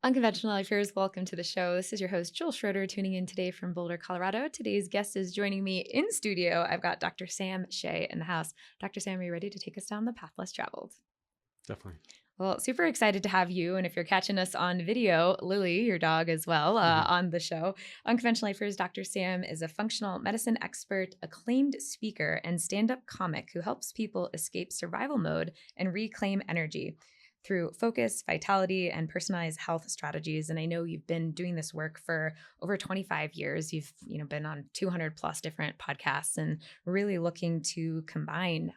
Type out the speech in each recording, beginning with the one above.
Unconventional Lifers, welcome to the show. This is your host, Jules Schroeder, tuning in today from Boulder, Colorado. Today's guest is joining me in studio. I've got Dr. Sam Shay in the house. Dr. Sam, are you ready to take us down the path less traveled? Definitely. Well, super excited to have you. And if you're catching us on video, Lily, your dog as well, on the show. Unconventional Lifers, Dr. Sam is a functional medicine expert, acclaimed speaker, and stand-up comic who helps people escape survival mode and reclaim energy through focus, vitality, and personalized health strategies. And I know you've been doing this work for over 25 years. You've been on 200 plus different podcasts and really looking to combine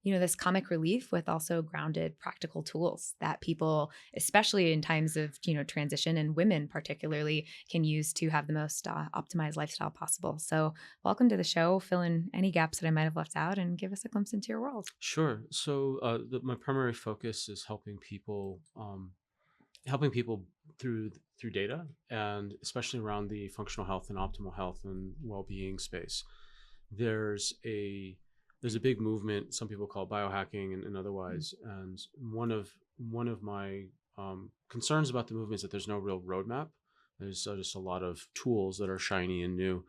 this comic relief with also grounded practical tools that people, especially in times of, transition, and women particularly, can use to have the most optimized lifestyle possible. So welcome to the show. Fill in any gaps that I might have left out and give us a glimpse into your world. Sure. So my primary focus is helping people through data, and especially around the functional health and optimal health and well-being space. There's a big movement. Some people call it biohacking and otherwise. And one of my concerns about the movement is that there's no real roadmap. There's just a lot of tools that are shiny and new.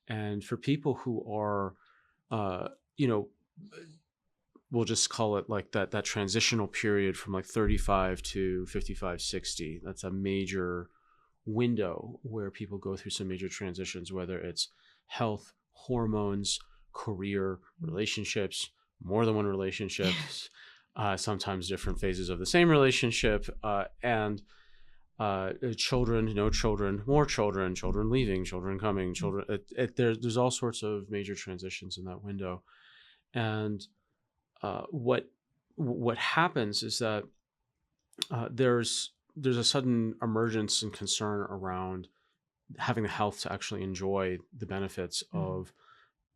And for people who are, we'll just call it like that transitional period from like 35 to 55, 60. That's a major window where people go through some major transitions, whether it's health, hormones, career, relationships, more than one relationship, sometimes different phases of the same relationship, and children, no children, more children, children leaving, children coming, children. There's all sorts of major transitions in that window. And what happens is that there's a sudden emergence and concern around having the health to actually enjoy the benefits of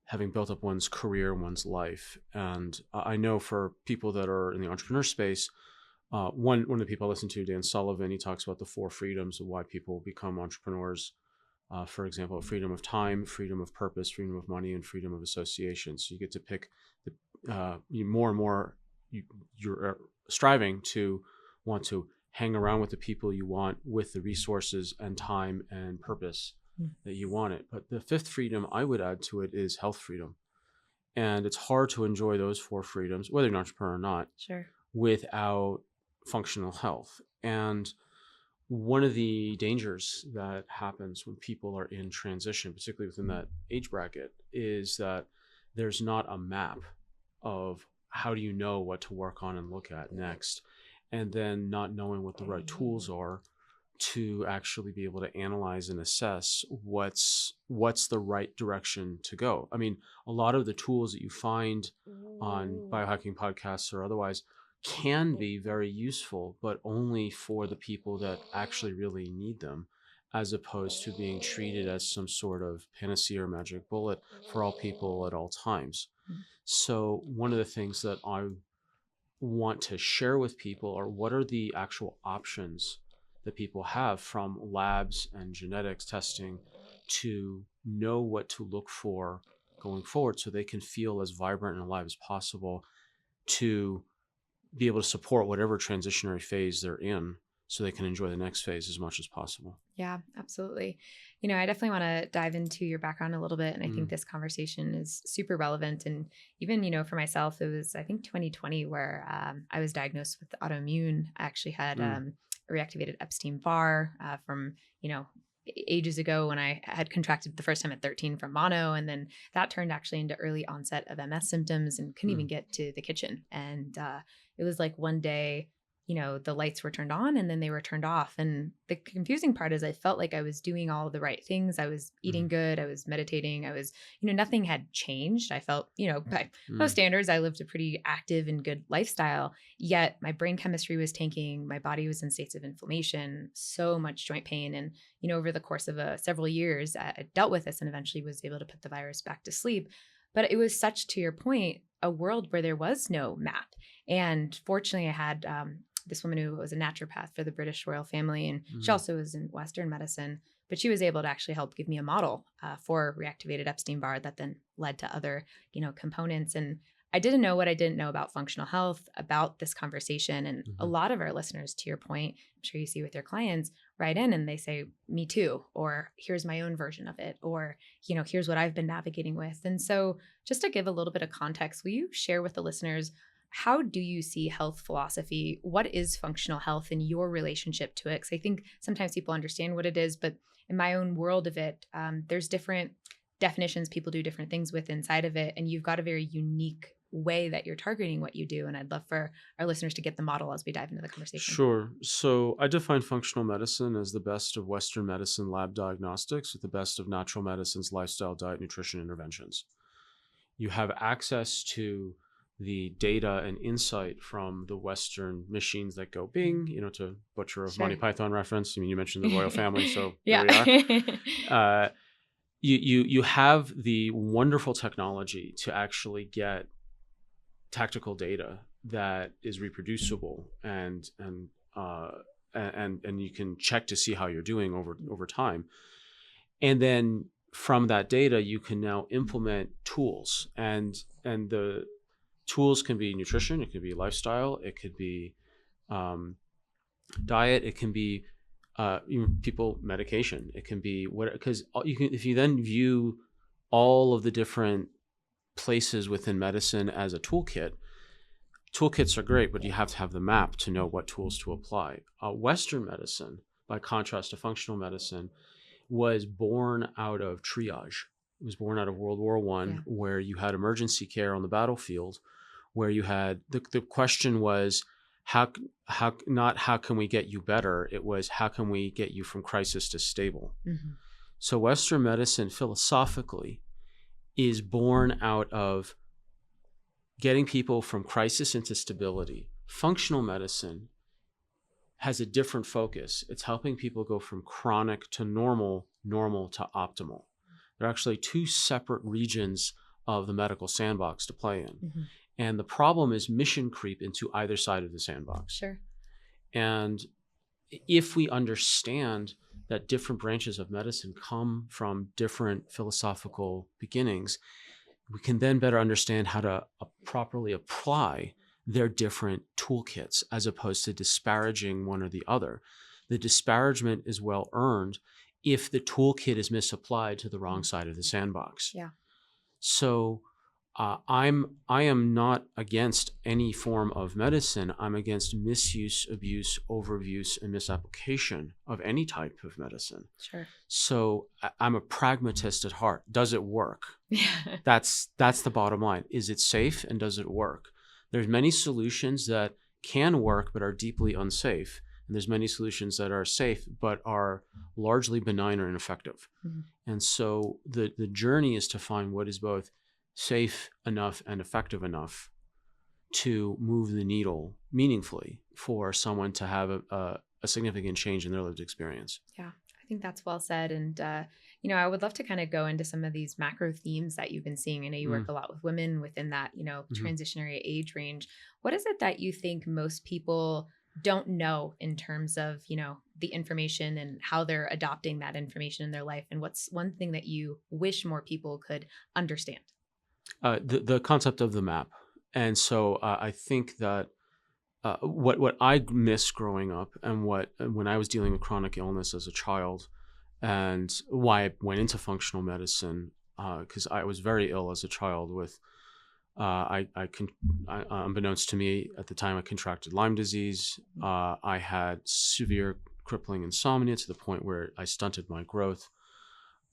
having built up one's career and one's life. And I know for people that are in the entrepreneur space, one of the people I listen to, Dan Sullivan, he talks about the 4 freedoms of why people become entrepreneurs. For example, freedom of time, freedom of purpose, freedom of money, and freedom of association. So you get to pick more and more. You're striving to want to hang around with the people you want, with the resources and time and purpose that you want it. But the 5th freedom I would add to it is health freedom. And it's hard to enjoy those 4 freedoms, whether you're an entrepreneur or not, without functional health. And one of the dangers that happens when people are in transition, particularly within that age bracket, is that there's not a map of how do you know what to work on and look at next, and then not knowing what the right tools are to actually be able to analyze and assess what's the right direction to go. I mean, a lot of the tools that you find on biohacking podcasts or otherwise can be very useful, but only for the people that actually really need them, as opposed to being treated as some sort of panacea or magic bullet for all people at all times. So one of the things that I want to share with people are what are the actual options that people have, from labs and genetics testing, to know what to look for going forward so they can feel as vibrant and alive as possible, to be able to support whatever transitionary phase they're in so they can enjoy the next phase as much as possible. Yeah, absolutely. I definitely want to dive into your background a little bit. And I think this conversation is super relevant. And even, for myself, it was, I think, 2020 where I was diagnosed with autoimmune. I actually had reactivated Epstein-Barr from, ages ago, when I had contracted the first time at 13 from mono. And then that turned actually into early onset of MS symptoms and couldn't even get to the kitchen. And it was like one day, the lights were turned on and then they were turned off. And the confusing part is I felt like I was doing all the right things. I was eating good. I was meditating. I was, nothing had changed. I felt, by most standards, I lived a pretty active and good lifestyle. Yet my brain chemistry was tanking. My body was in states of inflammation, so much joint pain. And, over the course of several years, I dealt with this and eventually was able to put the virus back to sleep. But it was such, to your point, a world where there was no map. And fortunately, I had this woman who was a naturopath for the British royal family, and she also was in Western medicine, but she was able to actually help give me a model for reactivated Epstein-Barr that then led to other, components. And I didn't know what I didn't know about functional health, about this conversation. And a lot of our listeners, to your point, I'm sure you see with your clients, write in and they say, me too, or here's my own version of it, or, here's what I've been navigating with. And so just to give a little bit of context, will you share with the listeners, how do you see health philosophy? What is functional health in your relationship to it? Because I think sometimes people understand what it is, but in my own world of it, there's different definitions people do different things with inside of it. And you've got a very unique way that you're targeting what you do. And I'd love for our listeners to get the model as we dive into the conversation. Sure. So I define functional medicine as the best of Western medicine lab diagnostics with the best of natural medicine's lifestyle, diet, nutrition interventions. You have access to the data and insight from the Western machines that go bing, to butcher of Monty Python reference. I mean, you mentioned the royal family, so yeah. Here we are. You have the wonderful technology to actually get tactical data that is reproducible and you can check to see how you're doing over time. And then from that data, you can now implement tools, and the tools can be nutrition, it could be lifestyle, it could be diet, it can be people medication, it can be what, because you can, if you then view all of the different places within medicine as a toolkits are great, but you have to have the map to know what tools to apply. Western medicine, by contrast to functional medicine, was born out of triage. It was born out of World War I, where you had emergency care on the battlefield, where you had the question was how can we get you better? It was how can we get you from crisis to stable. So Western medicine philosophically is born out of getting people from crisis into stability. Functional medicine has a different focus. It's helping people go from chronic to normal to optimal. There are actually two separate regions of the medical sandbox to play in. And the problem is mission creep into either side of the sandbox. Sure. And if we understand that different branches of medicine come from different philosophical beginnings, we can then better understand how to properly apply their different toolkits as opposed to disparaging one or the other. The disparagement is well earned if the toolkit is misapplied to the wrong side of the sandbox. Yeah. So I am not against any form of medicine. I'm against misuse, abuse, overuse, and misapplication of any type of medicine. Sure. So I'm a pragmatist at heart. Does it work? Yeah. That's the bottom line. Is it safe and does it work? There's many solutions that can work but are deeply unsafe. And there's many solutions that are safe but are largely benign or ineffective. And so the journey is to find what is both safe enough and effective enough to move the needle meaningfully for someone to have a significant change in their lived experience. Yeah, I think that's well said. And, I would love to kind of go into some of these macro themes that you've been seeing. I know you work a lot with women within that, transitionary age range. What is it that you think most people don't know in terms of, the information and how they're adopting that information in their life? And what's one thing that you wish more people could understand? The concept of the map. And so I think that what I missed growing up and when I was dealing with chronic illness as a child, and why I went into functional medicine, because I was very ill as a child with, unbeknownst to me at the time, I contracted Lyme disease. I had severe crippling insomnia to the point where I stunted my growth.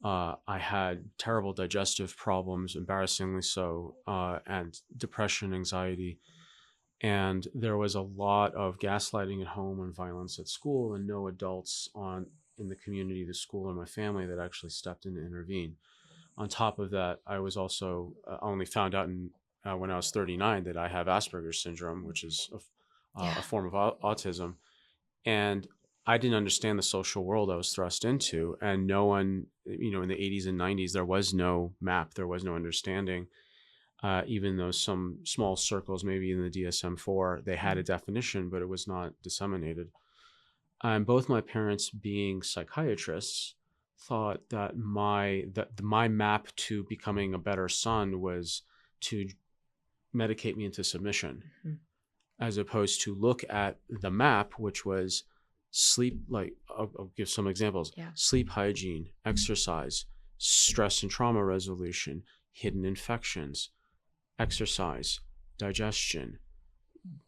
I had terrible digestive problems, embarrassingly so, and depression, anxiety. And there was a lot of gaslighting at home and violence at school, and no adults in the community, the school, or my family that actually stepped in to intervene. On top of that, I was also only found out when I was 39 that I have Asperger's syndrome, which is a form of autism. And I didn't understand the social world I was thrust into. And no one, in the 80s and 90s, there was no map, there was no understanding. Even though some small circles, maybe in the DSM-4, they had a definition, but it was not disseminated. And both my parents, being psychiatrists, thought that my map to becoming a better son was to medicate me into submission, Mhm. as opposed to look at the map, which was sleep. Like I'll give some examples: Yeah. sleep hygiene, exercise, stress and trauma resolution, hidden infections, exercise, digestion,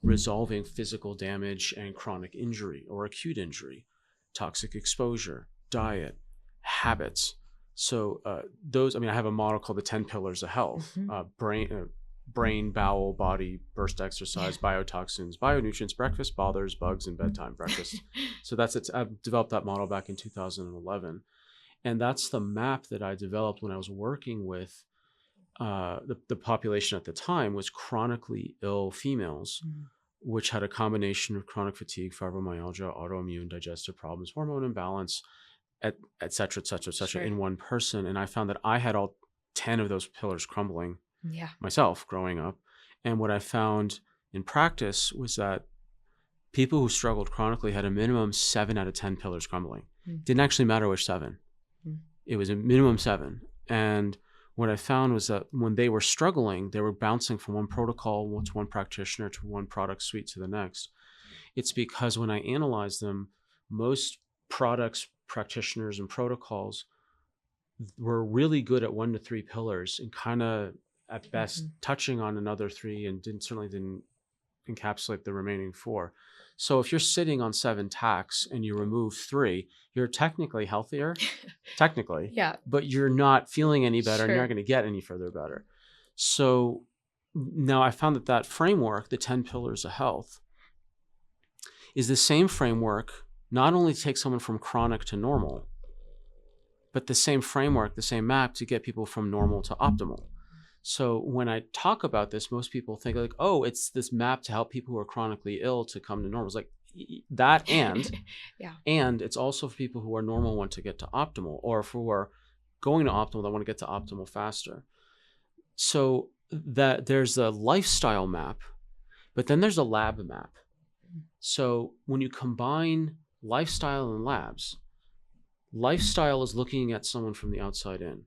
resolving physical damage and chronic injury or acute injury, toxic exposure, diet, habits. So those, I mean, I have a model called the 10 pillars of health: brain, bowel, body, burst exercise, biotoxins, bionutrients, breakfast, bothers, bugs, and bedtime breakfast. So that's it. I developed that model back in 2011. And that's the map that I developed when I was working with the population at the time was chronically ill females, which had a combination of chronic fatigue, fibromyalgia, autoimmune, digestive problems, hormone imbalance, et cetera, et cetera, et cetera, in one person. And I found that I had all 10 of those pillars crumbling myself growing up. And what I found in practice was that people who struggled chronically had a minimum 7 out of 10 pillars crumbling. Didn't actually matter which 7. It was a minimum 7. And what I found was that when they were struggling, they were bouncing from one protocol to one practitioner to one product suite to the next. It's because when I analyzed them, most products, practitioners, and protocols were really good at 1 to 3 pillars and kind of at best touching on another 3 and certainly didn't encapsulate the remaining 4. So if you're sitting on 7 tacks and you remove 3, you're technically healthier, but you're not feeling any better and you're not going to get any further better. So now I found that framework, the 10 pillars of health, is the same framework, not only to take someone from chronic to normal, but the same framework, the same map to get people from normal to optimal. So when I talk about this, most people think like, oh, it's this map to help people who are chronically ill to come to normal. It's like that and it's also for people who are normal want to get to optimal, or who are going to optimal that want to get to optimal faster. So that there's a lifestyle map, but then there's a lab map. So when you combine lifestyle and labs, lifestyle is looking at someone from the outside in.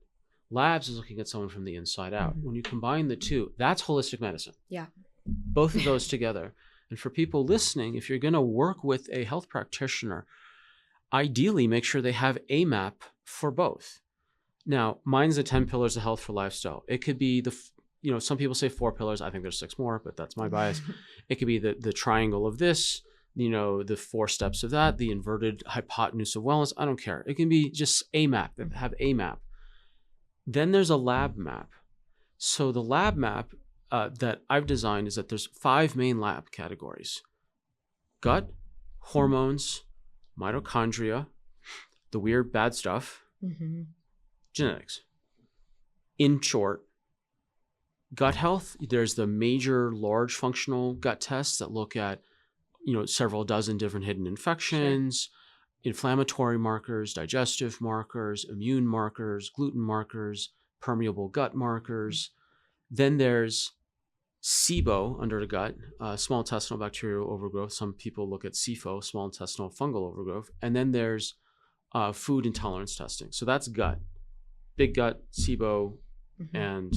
Labs is looking at someone from the inside out. When you combine the two, that's holistic medicine. Yeah. Both of those together. And for people listening, if you're going to work with a health practitioner, ideally make sure they have a map for both. Now, mine's the 10 pillars of health for lifestyle. It could be some people say 4 pillars. I think there's 6 more, but that's my bias. It could be the triangle of this, the 4 steps of that, the inverted hypotenuse of wellness. I don't care. It can be just a map. Have a map. Then there's a lab map. So the lab map that I've designed is that there's 5 main lab categories: gut, hormones, mitochondria, the weird bad stuff, genetics. In short, gut health, there's the major large functional gut tests that look at several dozen different hidden infections, inflammatory markers, digestive markers, immune markers, gluten markers, permeable gut markers. Then there's SIBO under the gut, small intestinal bacterial overgrowth. Some people look at SIFO, small intestinal fungal overgrowth. And then there's food intolerance testing. So that's gut, big gut, SIBO, and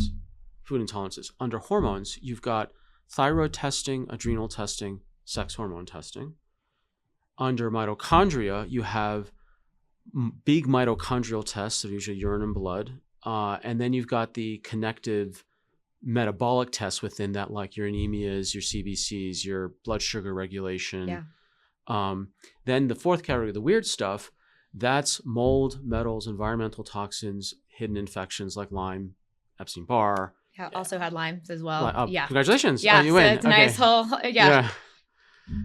food intolerances. Under hormones, you've got thyroid testing, adrenal testing, sex hormone testing. Under mitochondria, you have big mitochondrial tests, so usually urine and blood. And then you've got the connective metabolic tests within that, like your anemias, your CBCs, your blood sugar regulation. Then the 4th category, the weird stuff, that's mold, metals, environmental toxins, hidden infections like Lyme, Epstein-Barr. Yeah, also had Lyme's as well. Congratulations. Yeah, you win. It's a nice whole,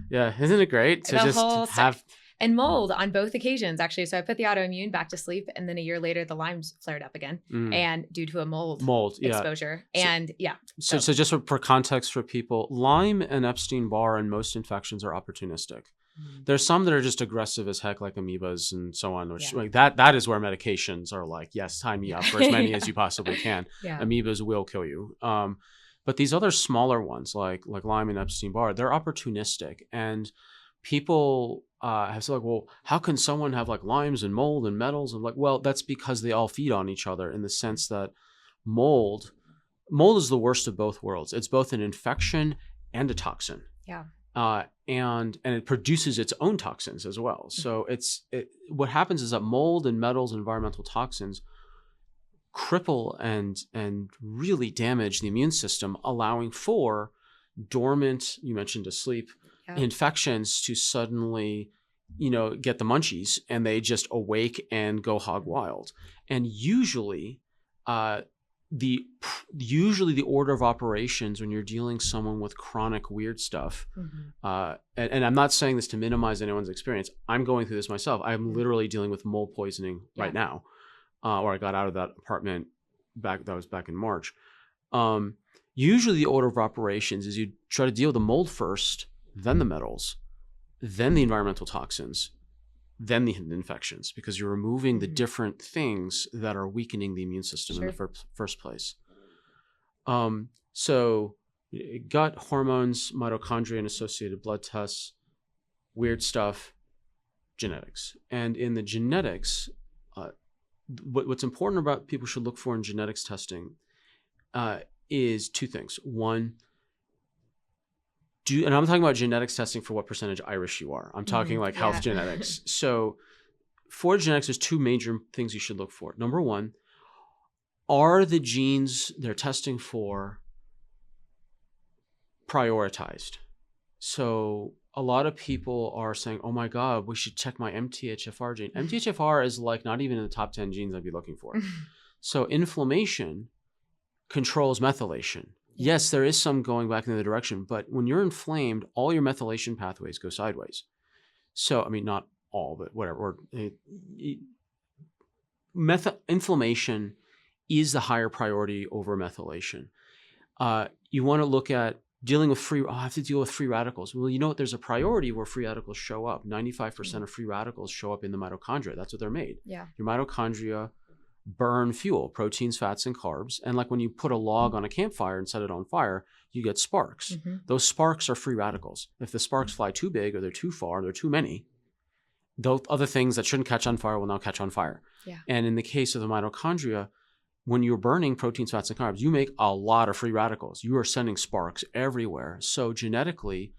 Yeah, isn't it great to just have... And mold on both occasions, actually. So I put the autoimmune back to sleep, and then a year later, the Lyme's flared up again, and due to a mold exposure. So just for context for people, Lyme and Epstein-Barr and most infections are opportunistic. There's some that are just aggressive as heck, like amoebas and so on, which like that is where medications are like, yes, tie me up for as many as you possibly can. Amoebas will kill you. But these other smaller ones, like Lyme and Epstein-Barr, they're opportunistic. And people have said, like, well, how can someone have like Lymes and mold and metals? And like, well, that's because they all feed on each other in the sense that mold mold is the worst of both worlds. It's both an infection and a toxin. Yeah. And it produces its own toxins as well. So what happens is that mold and metals and environmental toxins cripple and really damage the immune system, allowing for dormant, you mentioned asleep, infections to suddenly, get the munchies, and they just awake and go hog wild. And usually the order of operations when you're dealing someone with chronic weird stuff, and I'm not saying this to minimize anyone's experience. I'm going through this myself. I'm literally dealing with mold poisoning right now, or I got out of that apartment back in March. Usually the order of operations is you try to deal with the mold first, then the metals, then the environmental toxins, then the infections, because you're removing the different things that are weakening the immune system in the first place. So gut, hormones, mitochondria and associated blood tests, weird stuff, genetics. And in the genetics, what's important about people should look for in genetics testing is two things. One, and I'm talking about genetics testing for what percentage Irish you are. I'm talking like health genetics. So for genetics, there's two major things you should look for. Number one, are the genes they're testing for prioritized? So a lot of people are saying, oh my God, we should check my MTHFR gene. MTHFR is like not even in the top 10 genes I'd be looking for. So inflammation controls methylation. Yes, there is some going back in the other direction, but when you're inflamed, all your methylation pathways go sideways. So, I mean, not all, but whatever. Inflammation is the higher priority over methylation. You want to look at dealing with I have to deal with free radicals. Well, you know what? There's a priority where free radicals show up. 95% of free radicals show up in the mitochondria. That's what they're made. Yeah. Your mitochondria burn fuel, proteins, fats, and carbs. And like when you put a log on a campfire and set it on fire, you get sparks. Those sparks are free radicals. If the sparks fly too big or they're too far, they're too many, those other things that shouldn't catch on fire will now catch on fire. Yeah. And in the case of the mitochondria, when you're burning proteins, fats, and carbs, you make a lot of free radicals. You are sending sparks everywhere. So genetically,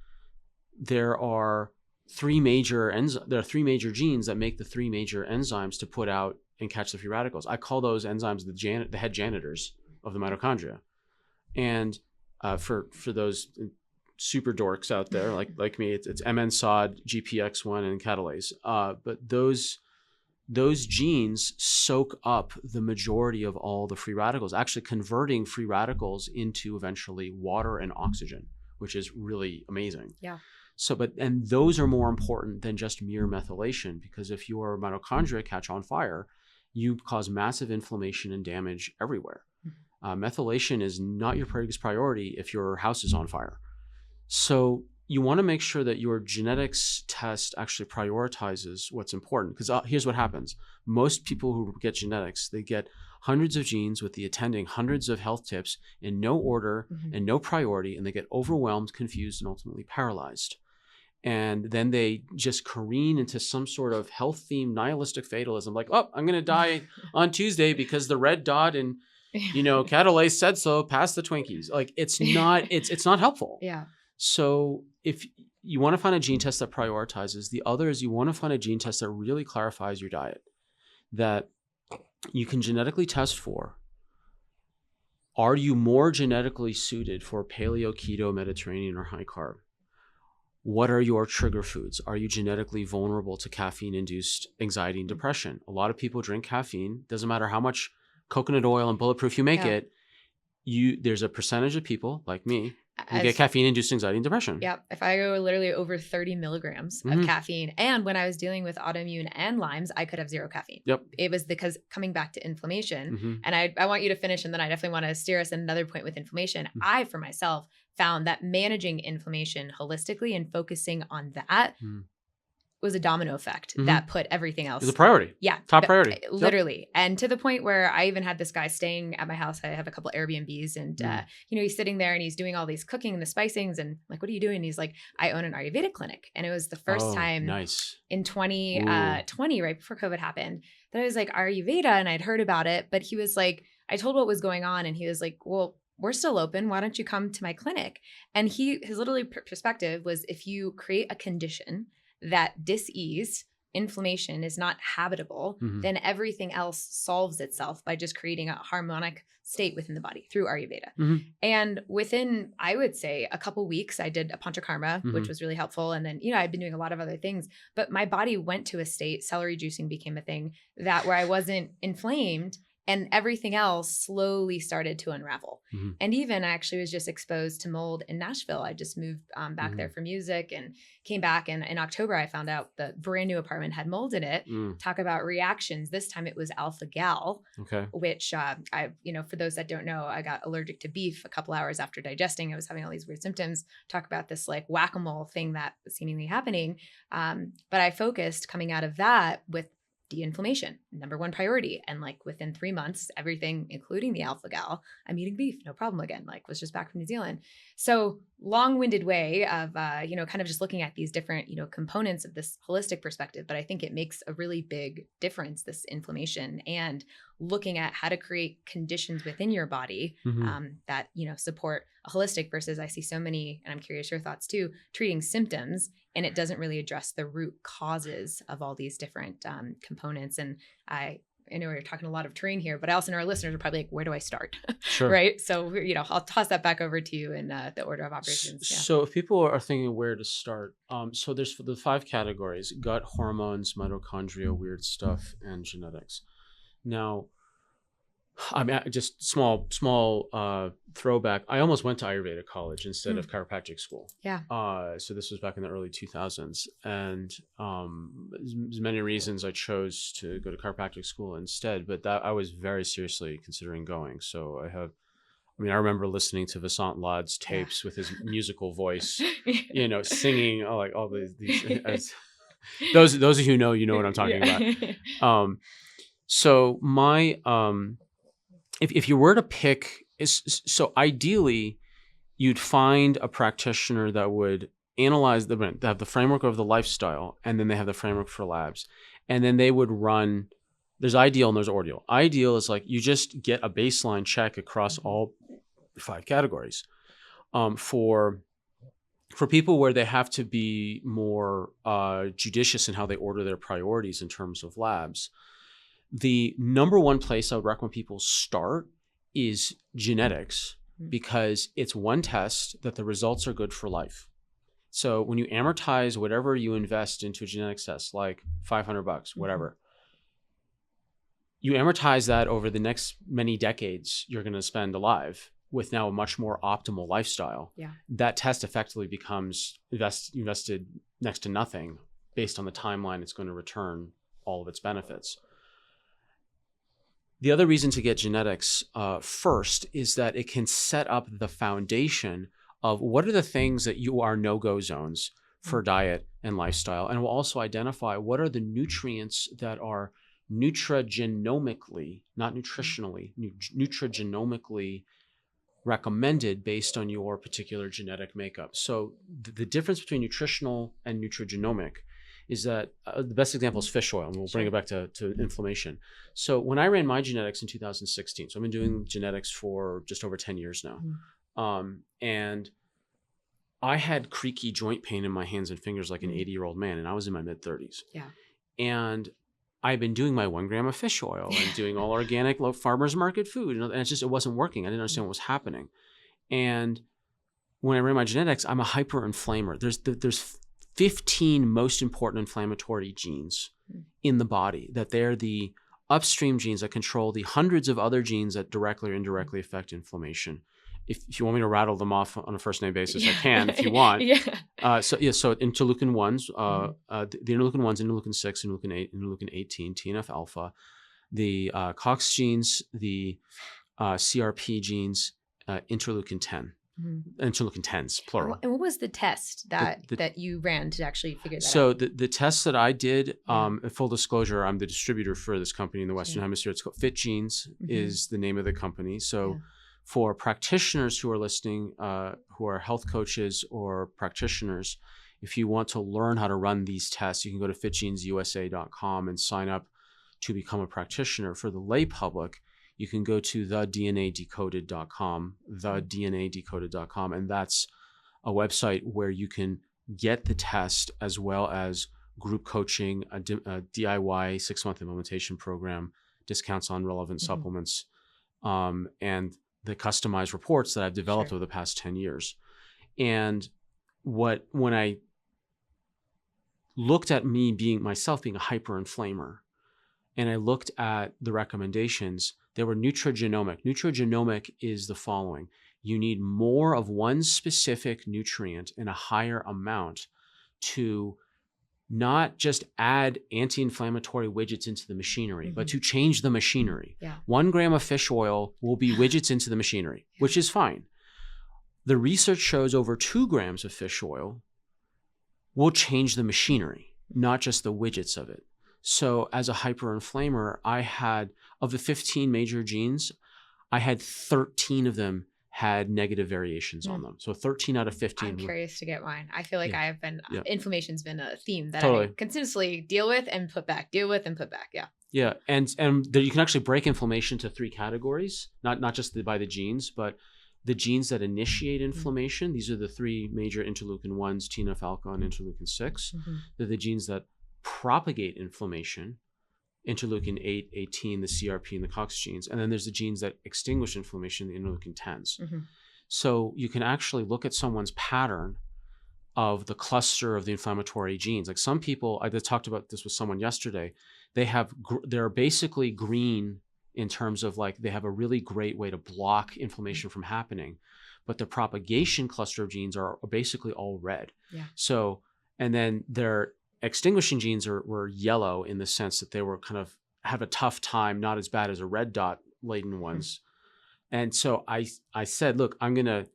there are three major genes that make the three major enzymes to put out and catch the free radicals. I call those enzymes the head janitors of the mitochondria. And for those super dorks out there like me, it's MN-SOD, GPX1, and catalase. But those genes soak up the majority of all the free radicals, actually converting free radicals into eventually water and oxygen, which is really amazing. Yeah. And those are more important than just mere methylation, because if your mitochondria catch on fire, you cause massive inflammation and damage everywhere. Methylation is not your biggest priority if your house is on fire. So you want to make sure that your genetics test actually prioritizes what's important. Because here's what happens. Most people who get genetics, they get hundreds of genes with the attending hundreds of health tips in no order and no priority, and they get overwhelmed, confused, and ultimately paralyzed. And then they just careen into some sort of health-themed nihilistic fatalism, like, oh, I'm going to die on Tuesday because the red dot and, catalase said so, pass the Twinkies. Like, it's not helpful. Yeah. So if you want to find a gene test that prioritizes, the other is you want to find a gene test that really clarifies your diet, that you can genetically test for. Are you more genetically suited for paleo, keto, Mediterranean, or high carb? What are your trigger foods? Are you genetically vulnerable to caffeine-induced anxiety and depression? A lot of people drink caffeine. Doesn't matter how much coconut oil and bulletproof you make it. There's a percentage of people like me who get caffeine-induced anxiety and depression. Yeah. If I go literally over 30 milligrams of caffeine, and when I was dealing with autoimmune and Lyme's, I could have zero caffeine. Yep. It was because coming back to inflammation, and I want you to finish, and then I definitely want to steer us in another point with inflammation. I, for myself, found that managing inflammation holistically and focusing on that was a domino effect that put everything else. It's a priority. Yeah. Top priority. Literally. Yep. And to the point where I even had this guy staying at my house. I have a couple Airbnbs, and, he's sitting there and he's doing all these cooking and the spicings, and I'm like, what are you doing? And he's like, I own an Ayurvedic clinic. And it was the first time in 2020, right before COVID happened, that I was like, Ayurveda, and I'd heard about it, but he was like, I told what was going on, and he was like, well, we're still open. Why don't you come to my clinic? And his literally perspective was, if you create a condition that dis-ease, inflammation is not habitable, then everything else solves itself by just creating a harmonic state within the body through Ayurveda. And within, I would say, a couple weeks, I did a panchakarma, which was really helpful. And then, I've been doing a lot of other things, but my body went to a state, celery juicing became a thing, that where I wasn't inflamed, and everything else slowly started to unravel. And even I actually was just exposed to mold in Nashville. I just moved back there for music and came back. And in October, I found out the brand new apartment had mold in it. Talk about reactions. This time it was alpha gal, which for those that don't know, I got allergic to beef a couple hours after digesting. I was having all these weird symptoms. Talk about this like whack-a-mole thing that was seemingly happening. But I focused coming out of that with de-inflammation, number one priority. And like within 3 months, everything, including the alpha gal, I'm eating beef, no problem again, like was just back from New Zealand. So long-winded way of, kind of just looking at these different, components of this holistic perspective. But I think it makes a really big difference, this inflammation, and looking at how to create conditions within your body that, support a holistic versus I see so many, and I'm curious your thoughts too, treating symptoms, and it doesn't really address the root causes of all these different components. And I know we're talking a lot of terrain here, but I also know our listeners are probably like, where do I start? Sure. Right. So, I'll toss that back over to you in the order of operations. Yeah. So if people are thinking where to start, so there's the 5 categories: gut, hormones, mitochondria, weird stuff, and genetics. Now, I mean, just small throwback. I almost went to Ayurveda college instead of chiropractic school. Yeah. So this was back in the early 2000s, and there's many reasons I chose to go to chiropractic school instead. But that I was very seriously considering going. So I remember listening to Vasant Lad's tapes with his musical voice, singing like all these. Those of you who know what I'm talking about. So my if you were to pick, so ideally, you'd find a practitioner that would analyze they have the framework of the lifestyle, and then they have the framework for labs, and then they would run. There's ideal and there's ordeal. Ideal is like you just get a baseline check across all 5 categories. For people where they have to be more judicious in how they order their priorities in terms of labs, the number one place I would recommend people start is genetics, because it's one test that the results are good for life. So when you amortize whatever you invest into a genetics test, like $500, whatever, you amortize that over the next many decades you're going to spend alive with now a much more optimal lifestyle. Yeah. That test effectively becomes invested next to nothing based on the timeline it's going to return all of its benefits. The other reason to get genetics first is that it can set up the foundation of what are the things that you are no-go zones for diet and lifestyle, and will also identify what are the nutrients that are nutrigenomically, not nutritionally, nutrigenomically recommended based on your particular genetic makeup. So the difference between nutritional and nutrigenomic is that the best example is fish oil, and we'll bring it back to inflammation. So when I ran my genetics in 2016, so I've been doing genetics for just over 10 years now, and I had creaky joint pain in my hands and fingers like an 80-year-old man, and I was in my mid-30s. Yeah. And I've been doing my 1 gram of fish oil and doing all organic, low farmers market food, and it wasn't working. I didn't understand what was happening. And when I ran my genetics, I'm a hyper-inflamer. There's 15 most important inflammatory genes in the body, that they're the upstream genes that control the hundreds of other genes that directly or indirectly affect inflammation. If you want me to rattle them off on a first name basis, I can if you want. So interleukin 1s, the interleukin 1s, interleukin 6, interleukin 8, interleukin 18, TNF alpha, the COX genes, the CRP genes, interleukin 10. Interleukin 10s, plural. And what was the test that you ran to actually figure that out? So the test that I did, full disclosure, I'm the distributor for this company in the Western Hemisphere. It's called Fit Genes is the name of the company. So for practitioners who are listening, who are health coaches or practitioners, if you want to learn how to run these tests, you can go to fitgenesusa.com and sign up to become a practitioner. For the lay public, you can go to thednadecoded.com, thednadecoded.com, and that's a website where you can get the test as well as group coaching, a DIY 6-month implementation program, discounts on relevant supplements, and the customized reports that I've developed over the past 10 years. And when I looked at me being a hyper-inflamer, and I looked at the recommendations, they were nutrigenomic. Nutrigenomic is the following. You need more of one specific nutrient in a higher amount to not just add anti-inflammatory widgets into the machinery, but to change the machinery. 1 gram of fish oil will be widgets into the machinery, which is fine. The research shows over 2 grams of fish oil will change the machinery, not just the widgets of it. So as a hyperinflamer, I had, of the 15 major genes, I had 13 of them had negative variations on them. So 13 out of 15. I'm curious to get mine. I feel like I have been, inflammation's been a theme that I continuously deal with and put back, deal with and put back. Yeah. And there, you can actually break inflammation to 3 categories, not just by the genes, but the genes that initiate inflammation. These are the 3 major interleukin-1s, TNF-alpha and interleukin-6. They're the genes that propagate inflammation, interleukin 8, 18, the CRP, and the COX genes. And then there's the genes that extinguish inflammation, the interleukin 10s. So you can actually look at someone's pattern of the cluster of the inflammatory genes. Like some people, I talked about this with someone yesterday, they're basically green in terms of like they have a really great way to block inflammation from happening, but the propagation cluster of genes are basically all red. So, and then their extinguishing genes were yellow in the sense that they were kind of have a tough time, not as bad as a red dot laden ones. And so I said, look, I'm going to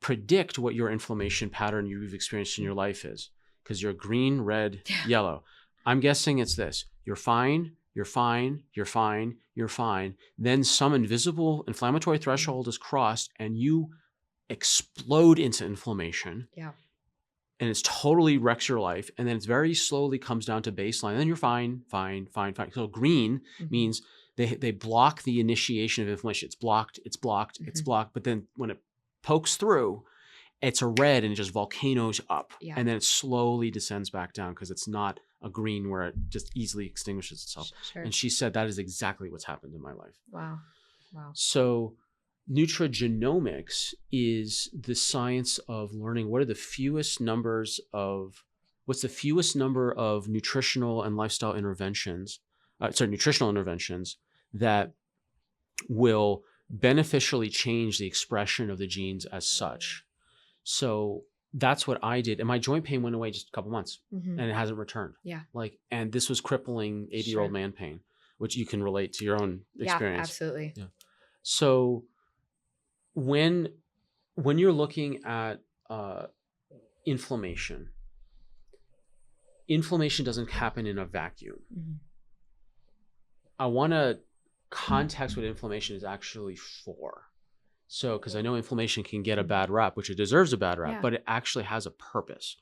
predict what your inflammation pattern you've experienced in your life is, because you're green, red, yellow. I'm guessing it's this. You're fine, you're fine, you're fine, you're fine. Then some invisible inflammatory threshold is crossed and you explode into inflammation. And it's totally wrecks your life. And then it's very slowly comes down to baseline. And then you're fine, fine, fine, fine. So green means they block the initiation of inflammation. It's blocked, it's blocked, it's blocked. But then when it pokes through, it's a red and it just volcanoes up. And then it slowly descends back down because it's not a green where it just easily extinguishes itself. And she said that is exactly what's happened in my life. Wow. So nutrigenomics is the science of learning what's the fewest number of nutritional and lifestyle interventions, nutritional interventions that will beneficially change the expression of the genes as such. So that's what I did. And my joint pain went away just a couple months and it hasn't returned. And this was crippling 80-year-old man pain, which you can relate to your own experience. Yeah, absolutely. So when you're looking at inflammation doesn't happen in a vacuum. I want to context what inflammation is actually for. So, because I know inflammation can get a bad rap, which it deserves a bad rap, but it actually has a purpose.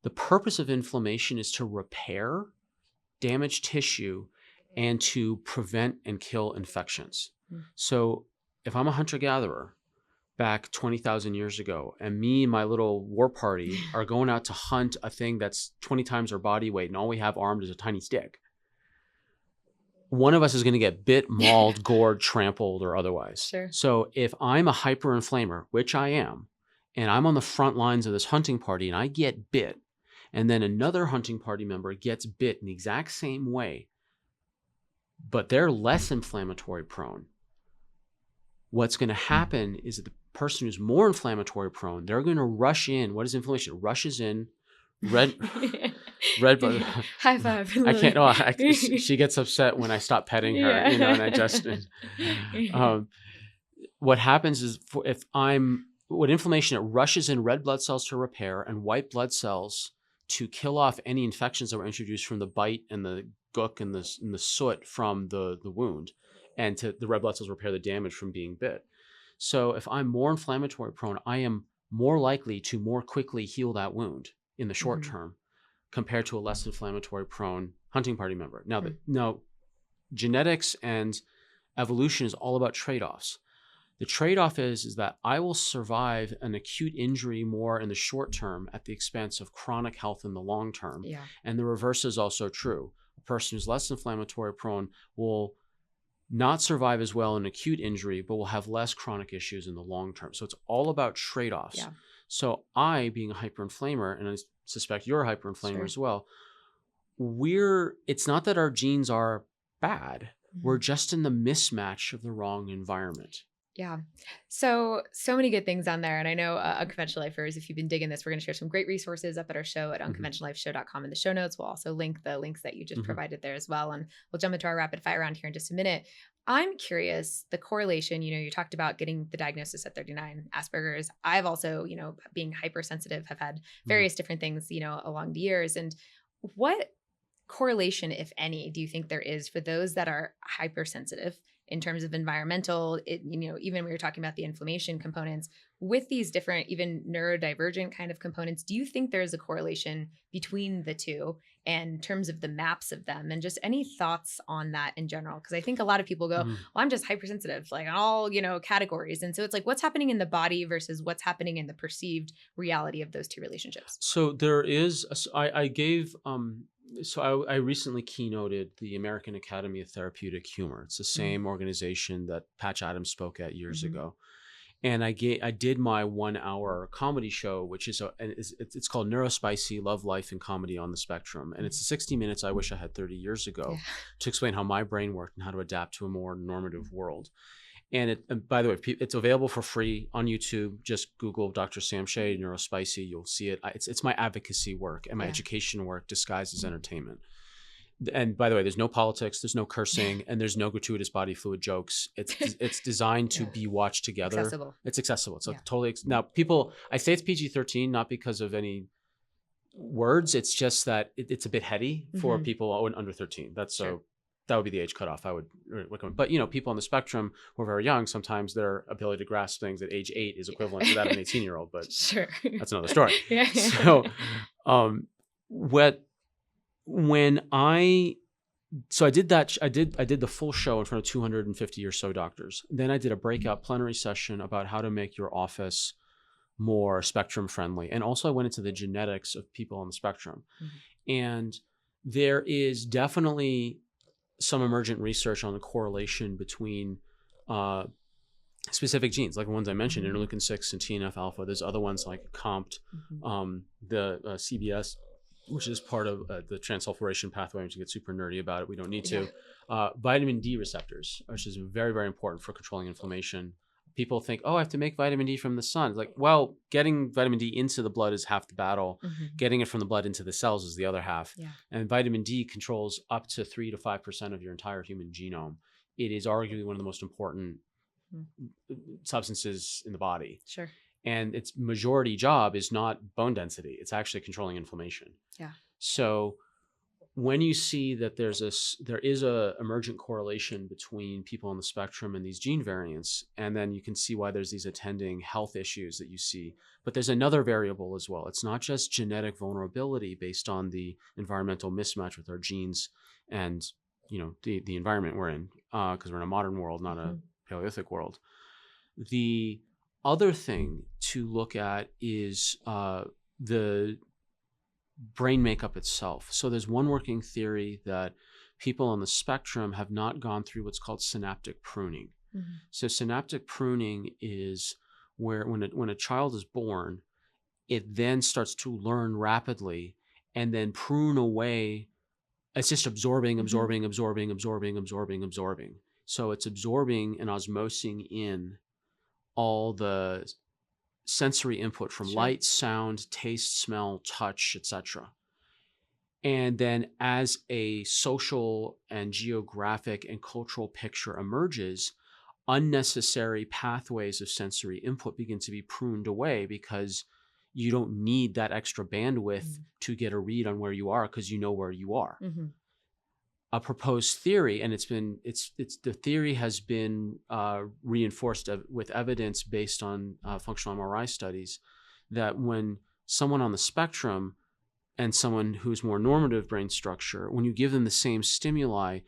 The purpose of inflammation is to repair damaged tissue and to prevent and kill infections. So if I'm a hunter-gatherer back 20,000 years ago and me and my little war party are going out to hunt a thing that's 20 times our body weight and all we have armed is a tiny stick, one of us is going to get bit, mauled, gored, trampled, or otherwise. So if I'm a hyperinflamer, which I am, and I'm on the front lines of this hunting party and I get bit, and then another hunting party member gets bit in the exact same way, but they're less inflammatory prone, what's going to happen is that the person who's more inflammatory prone, they're going to rush in. What is inflammation? It rushes in red blood. High five. I can't. No, she gets upset when I stop petting her. And I just. What happens is inflammation, it rushes in red blood cells to repair and white blood cells to kill off any infections that were introduced from the bite and the gook and the soot from the wound, and to the red blood cells repair the damage from being bit. So if I'm more inflammatory prone, I am more likely to more quickly heal that wound in the short term compared to a less inflammatory prone hunting party member. Now, genetics and evolution is all about trade-offs. The trade-off is that I will survive an acute injury more in the short term at the expense of chronic health in the long term. Yeah. And the reverse is also true. A person who's less inflammatory prone will not survive as well in acute injury, but will have less chronic issues in the long term. So it's all about trade-offs. Yeah. So I, being a hyperinflamer, and I suspect you're a hyperinflamer Sure. as well, it's not that our genes are bad. We're just in the mismatch of the wrong environment. Yeah. So many good things on there. And I know Unconventional Lifers, if you've been digging this, we're going to share some great resources up at our show at unconventionallifeshow.com in the show notes. We'll also link the links that you just provided there as well. And we'll jump into our rapid fire round here in just a minute. I'm curious, the correlation, you talked about getting the diagnosis at 39, Asperger's. I've also, being hypersensitive, have had various different things, along the years. And what correlation, if any, do you think there is for those that are hypersensitive in terms of environmental, even we were talking about the inflammation components with these different, even neurodivergent kind of components? Do you think there's a correlation between the two and in terms of the maps of them, and just any thoughts on that in general? Because I think a lot of people go, well, I'm just hypersensitive, like on all, categories. And so it's like, what's happening in the body versus what's happening in the perceived reality of those two relationships? So there is, I gave, so I recently keynoted the American Academy of Therapeutic Humor. It's the same organization that Patch Adams spoke at years ago. And I did my 1 hour comedy show, which is it's called Neurospicy, Love, Life, and Comedy on the Spectrum. And it's 60 minutes I wish I had 30 years ago to explain how my brain worked and how to adapt to a more normative world. And by the way, it's available for free on YouTube. Just Google Dr. Sam Shay, Neurospicy. You'll see it. It's my advocacy work and my education work disguised as entertainment. And by the way, there's no politics, there's no cursing, and there's no gratuitous body fluid jokes. It's designed to be watched together. Accessible. It's accessible. It's totally now people. I say it's PG-13 not because of any words. It's just that it's a bit heady for people under 13. That's so. That would be the age cutoff I would recommend. But, people on the spectrum who are very young, sometimes their ability to grasp things at age 8 is equivalent to that of an 18-year-old, but that's another story. So I did that, I did the full show in front of 250 or so doctors. Then I did a breakout plenary session about how to make your office more spectrum friendly. And also I went into the genetics of people on the spectrum. And there is definitely some emergent research on the correlation between specific genes, like the ones I mentioned, interleukin 6 and TNF alpha. There's other ones like COMT, the CBS, which is part of the transsulfuration pathway, which you get super nerdy about it. We don't need to. Vitamin D receptors, which is very, very important for controlling inflammation. People think, I have to make vitamin D from the sun. It's like, well, getting vitamin D into the blood is half the battle. Getting it from the blood into the cells is the other half. And vitamin D controls up to 3 to 5% of your entire human genome. It is arguably one of the most important substances in the body. Sure. And its majority job is not bone density. It's actually controlling inflammation. So when you see that there is a emergent correlation between people on the spectrum and these gene variants, and then you can see why there's these attending health issues that you see. But there's another variable as well. It's not just genetic vulnerability based on the environmental mismatch with our genes and the environment we're in, because we're in a modern world, not a Paleolithic world. The other thing to look at is the brain makeup itself. So there's one working theory that people on the spectrum have not gone through what's called synaptic pruning. So synaptic pruning is where when a child is born, it then starts to learn rapidly and then prune away. It's just absorbing. So it's absorbing and osmosing in all the sensory input from light, sound, taste, smell, touch, etc. And then as a social and geographic and cultural picture emerges, unnecessary pathways of sensory input begin to be pruned away because you don't need that extra bandwidth to get a read on where you are because you know where you are. A proposed theory, and the theory has been reinforced with evidence based on functional MRI studies, that when someone on the spectrum and someone who's more normative brain structure, when you give them the same stimuli,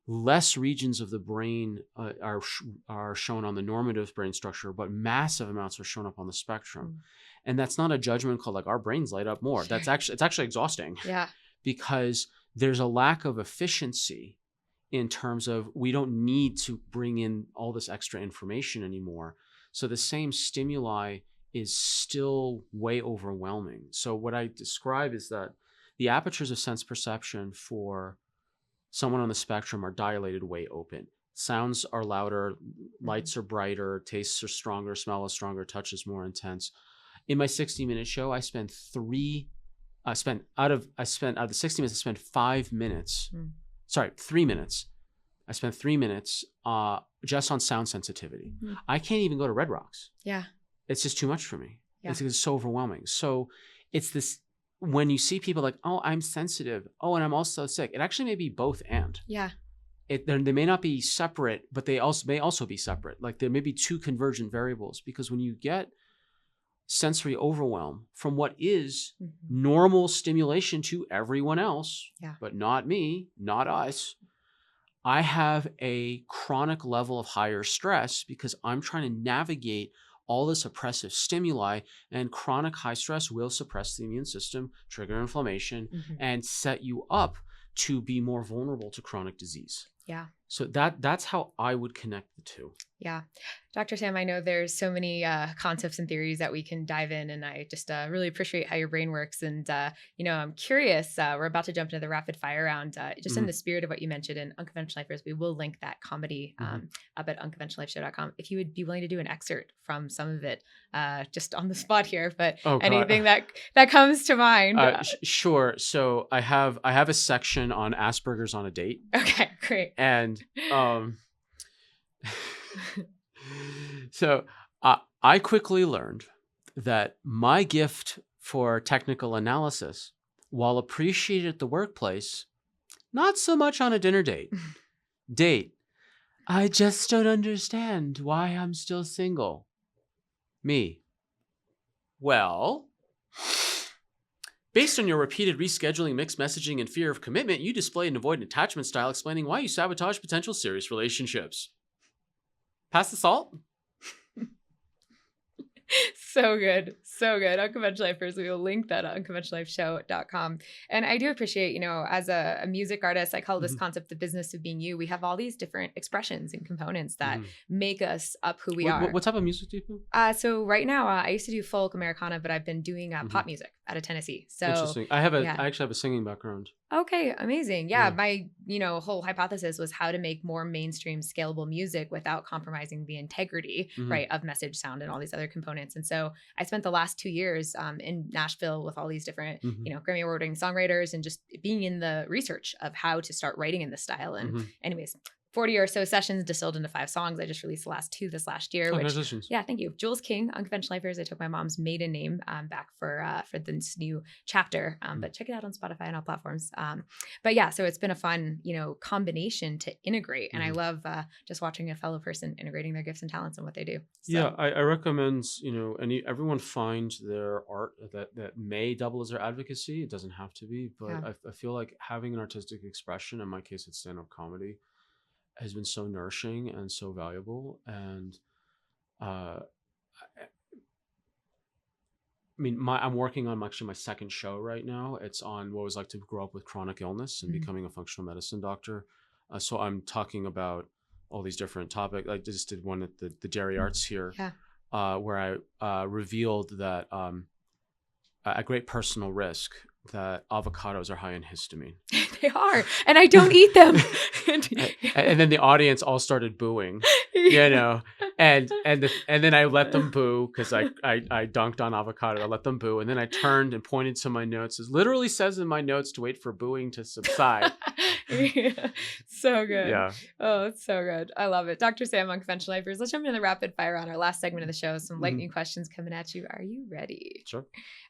less regions of the brain are shown on the normative brain structure, but massive amounts are shown up on the spectrum. And that's not a judgment call like our brains light up more. Sure. It's actually exhausting. Yeah. Because there's a lack of efficiency in terms of we don't need to bring in all this extra information anymore. So the same stimuli is still way overwhelming. So what I describe is that the apertures of sense perception for someone on the spectrum are dilated way open. Sounds are louder, lights are brighter, tastes are stronger, smell is stronger, touch is more intense. In my 60-minute show, out of the 60 minutes, I spent 5 minutes. 3 minutes. I spent 3 minutes just on sound sensitivity. I can't even go to Red Rocks. Yeah. It's just too much for me. Yeah. It's so overwhelming. So it's this, when you see people like, oh, I'm sensitive. Oh, and I'm also sick. It actually may be both and. Yeah. They may not be separate, but they may also be separate. Like there may be two convergent variables, because when you get sensory overwhelm from what is normal stimulation to everyone else, but not me, not us, I have a chronic level of higher stress because I'm trying to navigate all this oppressive stimuli, and chronic high stress will suppress the immune system, trigger inflammation, and set you up to be more vulnerable to chronic disease. Yeah. So that's how I would connect the two. Yeah. Dr. Sam, I know there's so many concepts and theories that we can dive in, and I just really appreciate how your brain works. And, I'm curious, we're about to jump into the rapid fire round. Just in the spirit of what you mentioned in Unconventional Lifers, we will link that comedy up at unconventionallifeshow.com. If you would be willing to do an excerpt from some of it, just on the spot here, but anything that comes to mind. Sure. So I have a section on Asperger's on a date. Okay, great. And so I quickly learned that my gift for technical analysis, while appreciated at the workplace, not so much on a dinner date. I just don't understand why I'm still single. Me. Well, based on your repeated rescheduling, mixed messaging, and fear of commitment, you display an avoidant attachment style explaining why you sabotage potential serious relationships. Pass the salt? So good. So good. Unconventional Lifers. We will link that at unconventionallifeshow.com. And I do appreciate, as a music artist, I call this concept the business of being you. We have all these different expressions and components that make us up who we are. What type of music do you do? So right now, I used to do folk Americana, but I've been doing pop music out of Tennessee. So interesting. I actually have a singing background. Okay, amazing. Yeah, my whole hypothesis was how to make more mainstream scalable music without compromising the integrity, right, of message, sound, and all these other components. And so I spent the last 2 years in Nashville with all these different, Grammy Award-winning songwriters, and just being in the research of how to start writing in this style. And anyways, 40 or so sessions distilled into 5 songs. I just released the last 2 this last year. Congratulations. Yeah, thank you. Jules King, Unconventional Lifers. I took my mom's maiden name back for this new chapter. But check it out on Spotify and all platforms. But yeah, so it's been a fun, combination to integrate. And I love just watching a fellow person integrating their gifts and talents and what they do. So. Yeah, I recommend, everyone find their art that may double as their advocacy. It doesn't have to be, but I feel like having an artistic expression, in my case, it's stand-up comedy, has been so nourishing and so valuable. And I'm working on actually my second show right now. It's on what it was like to grow up with chronic illness and becoming a functional medicine doctor. So I'm talking about all these different topics. I just did one at the Dairy Arts here, where I revealed that at great personal risk, that avocados are high in histamine. They are, and I don't eat them. And then the audience all started booing, and then I let them boo because I dunked on avocado. I let them boo, and then I turned and pointed to my notes. It literally says in my notes to wait for booing to subside. So good. Yeah. Oh, it's so good. I love it. Dr. Sam, Unconventional Lifers. Let's jump into the rapid fire on our last segment of the show. Some lightning questions coming at you. Are you ready? Sure.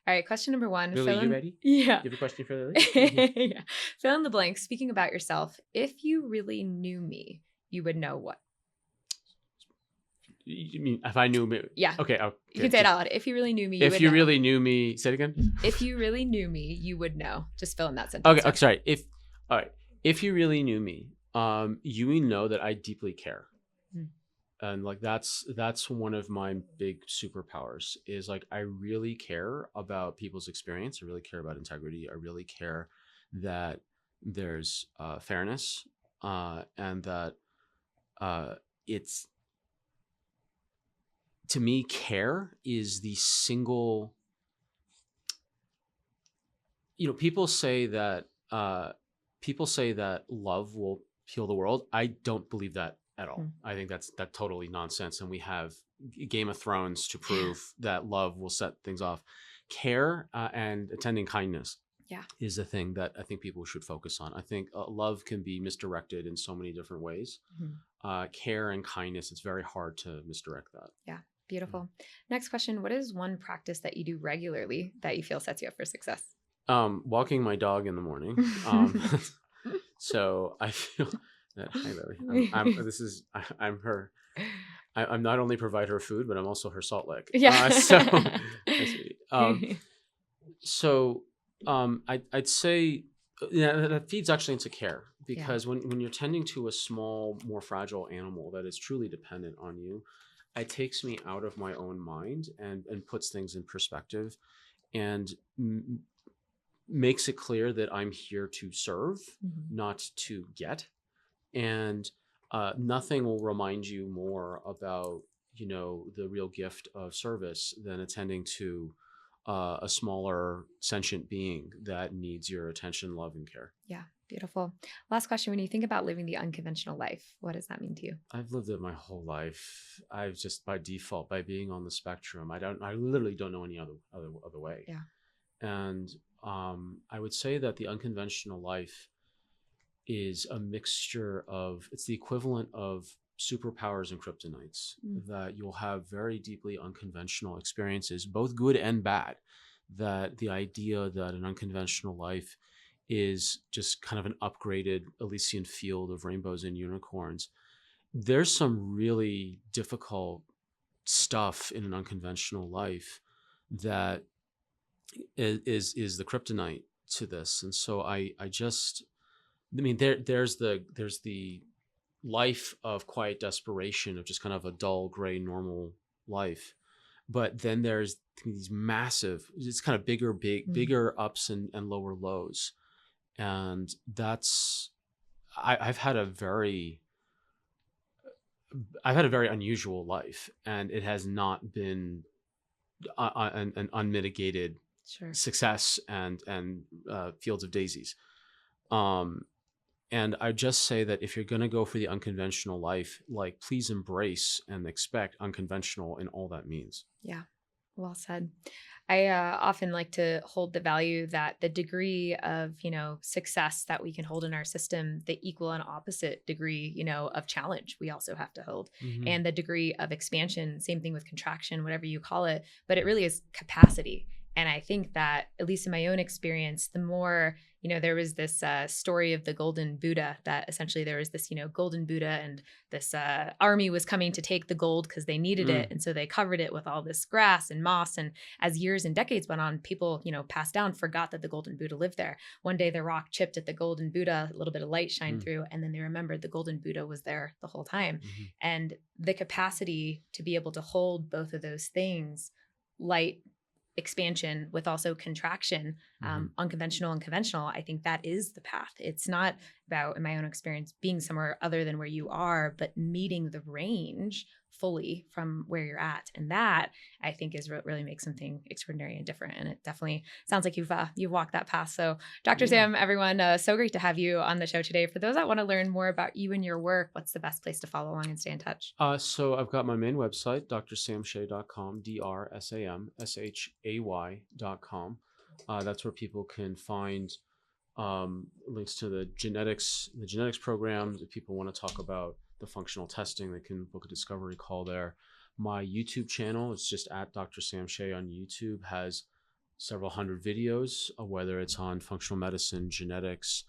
All right. Question number 1. Lily, you ready? Yeah. You have a question for Lily? Yeah. Fill in the blank. Speaking about yourself, if you really knew me, you would know what? You mean if I knew me? Yeah. Okay. You can say it out loud. If you really knew me, you would know. If you really knew me, say it again. If you really knew me, you would know. Just fill in that sentence. Okay. Sorry. If you really knew me, You know that I deeply care. Mm. And like that's one of my big superpowers is like I really care about people's experience. I really care about integrity. I really care that there's fairness, and that it's, to me, care is the single. People say that love will heal the world. I don't believe that at all. Mm. I think that's totally nonsense, and we have Game of Thrones to prove that love will set things off. Care and attending kindness Yeah. is the thing that I think people should focus on. I think love can be misdirected in so many different ways. Care and kindness, it's very hard to misdirect that. Yeah. Beautiful. Next question. What is one practice that you do regularly that you feel sets you up for success? Walking my dog in the morning. So I feel that, hi Lily, I'm her. I'm not only provide her food, but I'm also her salt lick. Yeah. I'd say that feeds actually into care, because when you're tending to a small, more fragile animal that is truly dependent on you, it takes me out of my own mind and puts things in perspective, and makes it clear that I'm here to serve, not to get. And nothing will remind you more about, the real gift of service than attending to a smaller sentient being that needs your attention, love, and care. Yeah. Beautiful. Last question. When you think about living the unconventional life, what does that mean to you? I've lived it my whole life. I've just, by default, by being on the spectrum, I literally don't know any other way. Yeah. And I would say that the unconventional life is a mixture of, it's the equivalent of superpowers and kryptonites, that you'll have very deeply unconventional experiences, both good and bad. That the idea that an unconventional life is just kind of an upgraded Elysian field of rainbows and unicorns. There's some really difficult stuff in an unconventional life that is the kryptonite to this. And so there's the life of quiet desperation, of just kind of a dull, gray, normal life. But then there's these massive, it's kind of bigger ups and lower lows. And I've had a very unusual life, and it has not been an unmitigated success and fields of daisies. And I just say that if you're going to go for the unconventional life, like, please embrace and expect unconventional in all that means. Yeah. Well said. I often like to hold the value that the degree of, success that we can hold in our system, the equal and opposite degree, of challenge we also have to hold. And the degree of expansion, same thing with contraction, whatever you call it, but it really is capacity. And I think that, at least in my own experience, the more, there was this story of the golden Buddha, that essentially there was this, golden Buddha, and this army was coming to take the gold because they needed it. And so they covered it with all this grass and moss. And as years and decades went on, people, passed down, forgot that the golden Buddha lived there. One day the rock chipped at the golden Buddha, a little bit of light shined through, and then they remembered the golden Buddha was there the whole time. And the capacity to be able to hold both of those things, light, expansion with also contraction, unconventional and conventional, I think that is the path. It's not about, in my own experience, being somewhere other than where you are, but meeting the range fully from where you're at. And that, I think, is what really makes something extraordinary and different. And it definitely sounds like you've walked that path. So Dr. Sam, everyone, so great to have you on the show today. For those that want to learn more about you and your work, what's the best place to follow along and stay in touch? So I've got my main website, drsamshay.com, drsamshay.com. That's where people can find links to the genetics program. If people want to talk about the functional testing, they can book a discovery call there. My YouTube channel is just at Dr. Sam Shay on YouTube, has several hundred videos, whether it's on functional medicine, genetics,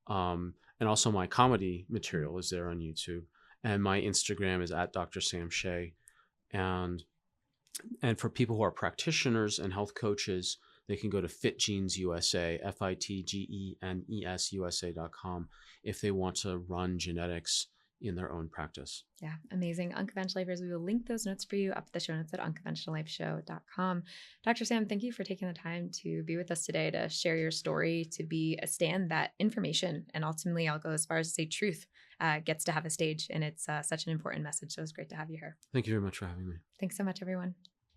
and also my comedy material is there on YouTube. And my Instagram is at Dr. Sam Shay. And for people who are practitioners and health coaches, they can go to FitGenes USA, FITGENES USA.com if they want to run genetics in their own practice. Yeah, amazing. Unconventional Lifers, we will link those notes for you up at the show notes at unconventionallifeshow.com. Dr. Sam, thank you for taking the time to be with us today, to share your story, to be a stand that information, and ultimately I'll go as far as to say truth, gets to have a stage. And it's such an important message. So it's great to have you here. Thank you very much for having me. Thanks so much, everyone.